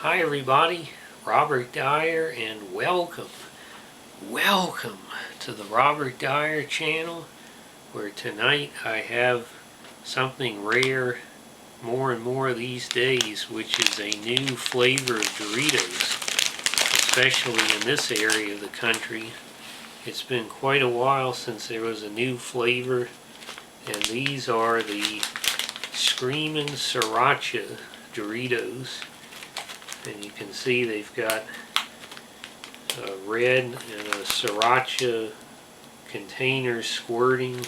Hi everybody, Robert Dyer, and welcome to the Robert Dyer channel, where tonight I have something rare more and more these days, which is a new flavor of Doritos, especially in this area of the country. It's been quite a while since there was a new flavor, and these are the Screamin Sriracha Doritos. And you can see they've got a red and a sriracha container squirting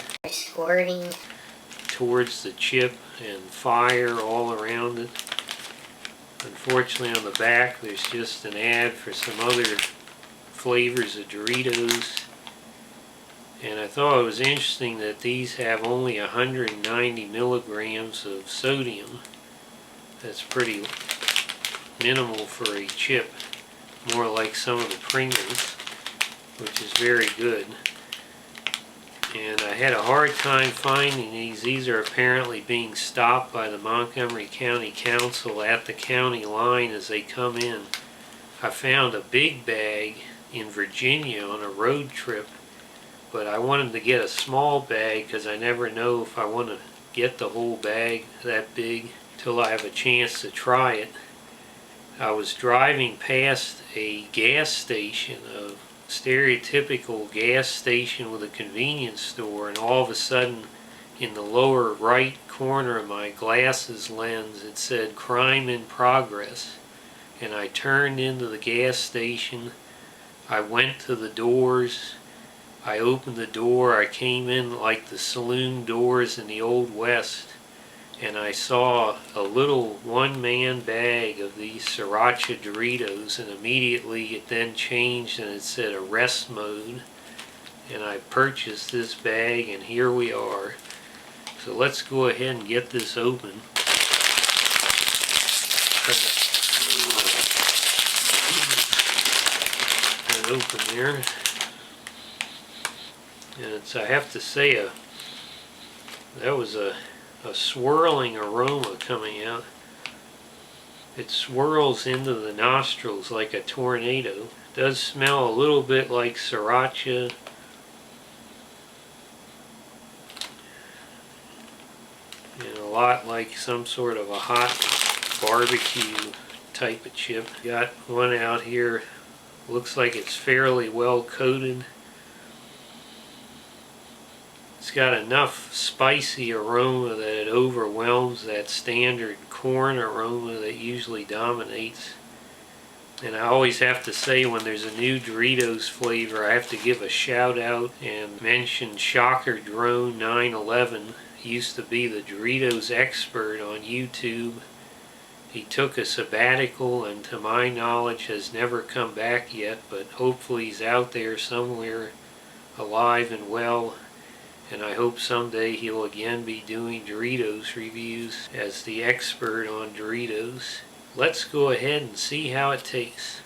towards the chip and fire all around it. Unfortunately, on the back there's just an ad for some other flavors of Doritos. And I thought it was interesting that these have only 190 milligrams of sodium. That's pretty minimal for a chip, more like some of the Pringles, which is very good. And I had a hard time finding these. These are apparently being stopped by the Montgomery County Council at the county line as they come in. I found a big bag in Virginia on a road trip, but I wanted to get a small bag because I never know if I want to get the whole bag that big till I have a chance to try it. I was driving past a gas station, a stereotypical gas station with a convenience store, and all of a sudden in the lower right corner of my glasses lens it said "Crime in Progress." And I turned into the gas station. I went to the doors. I opened the door. I came in like the saloon doors in the Old West. And I saw a little one-man bag of these Sriracha Doritos, and immediately it then changed and it said arrest mode. And I purchased this bag, and here we are. So let's go ahead and get this open. Get it open there. And it's, I have to say, that was a swirling aroma coming out. It swirls into the nostrils like a tornado. It does smell a little bit like sriracha. And a lot like some sort of a hot barbecue type of chip. Got one out here. Looks like it's fairly well coated. It's got enough spicy aroma that it overwhelms that standard corn aroma that usually dominates. And I always have to say, when there's a new Doritos flavor, I have to give a shout out and mention Shocker Drone 911. He used to be the Doritos expert on YouTube. He took a sabbatical and to my knowledge has never come back yet, but hopefully he's out there somewhere alive and well. And I hope someday he'll again be doing Doritos reviews as the expert on Doritos. Let's go ahead and see how it tastes.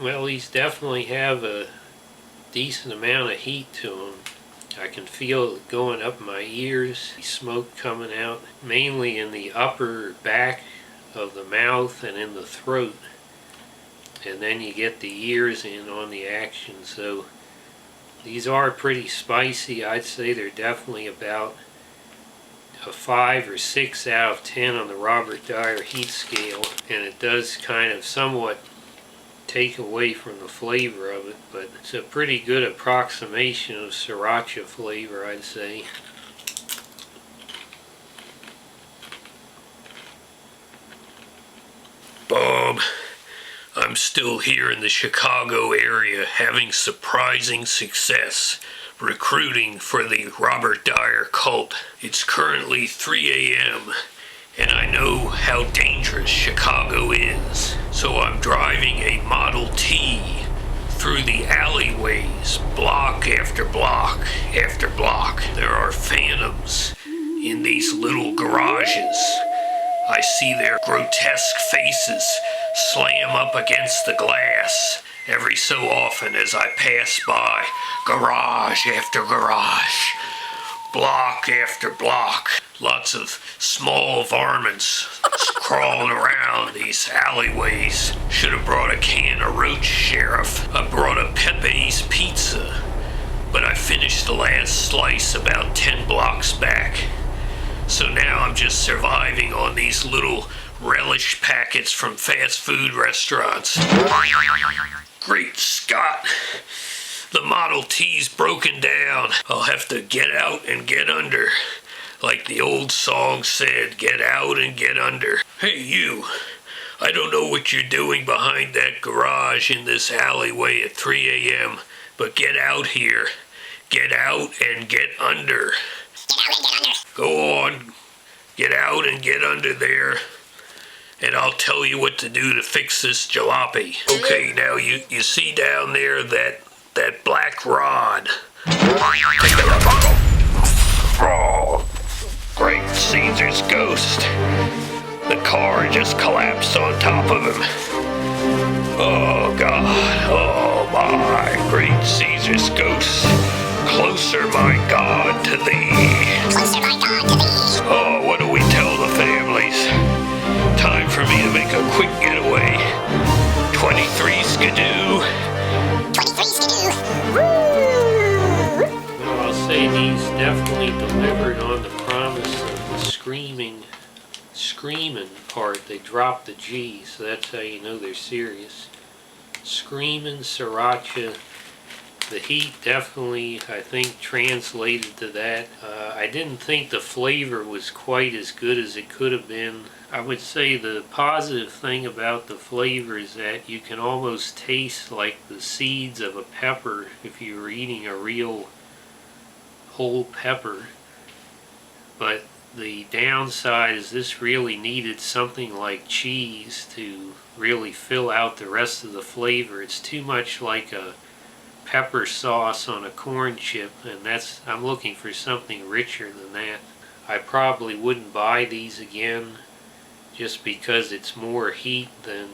Well, these definitely have a decent amount of heat to them. I can feel it going up my ears, smoke coming out, mainly in the upper back of the mouth and in the throat. And then you get the ears in on the action. So these are pretty spicy. I'd say they're definitely about a 5 or 6 out of 10 on the Robert Dyer heat scale. And it does kind of somewhat take away from the flavor of it, but it's a pretty good approximation of sriracha flavor, I'd say. Bob, I'm still here in the Chicago area having surprising success recruiting for the Robert Dyer cult. It's currently 3 a.m. and I know how dangerous Chicago is. So I'm driving a Model T through the alleyways, block after block after block. There are phantoms in these little garages. I see their grotesque faces slam up against the glass every so often as I pass by garage after garage, block after block. Lots of small varmints crawling around these alleyways. Should have brought a can of roach, Sheriff. I brought a Pepe's pizza, but I finished the last slice about 10 blocks back. So now I'm just surviving on these little relish packets from fast food restaurants. Great Scott! The Model T's broken down. I'll have to get out and get under. Like the old song said, get out and get under. Hey you, I don't know what you're doing behind that garage in this alleyway at 3 a.m., but get out here. Get out and get under. Get out and get under. Go on, get out and get under there, and I'll tell you what to do to fix this jalopy. Okay, now you see down there that black rod. Pick it up. Oh, great Caesar's ghost. The car just collapsed on top of him. Oh God, oh my, great Caesar's ghost. Closer, my God, to thee. Closer, my God, to thee. Oh, what do we tell the families? Time for me to make a quick getaway. 23 skidoo. 23 skidoo. Well, I'll say these definitely delivered on the promise of the screaming part. They dropped the G, so that's how you know they're serious. Screamin Sriracha. The heat definitely, I think, translated to that. I didn't think the flavor was quite as good as it could have been. I would say the positive thing about the flavor is that you can almost taste like the seeds of a pepper if you were eating a real whole pepper. But the downside is this really needed something like cheese to really fill out the rest of the flavor. It's too much like a pepper sauce on a corn chip, and I'm looking for something richer than that. I probably wouldn't buy these again just because it's more heat than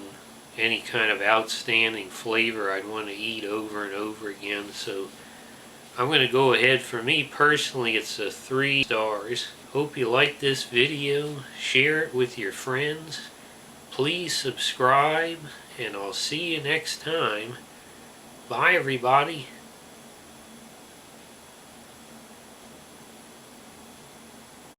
any kind of outstanding flavor I'd want to eat over and over again. So I'm going to go ahead. For me personally, it's a 3 stars. Hope you like this video. Share it with your friends. Please subscribe, and I'll see you next time. Bye, everybody.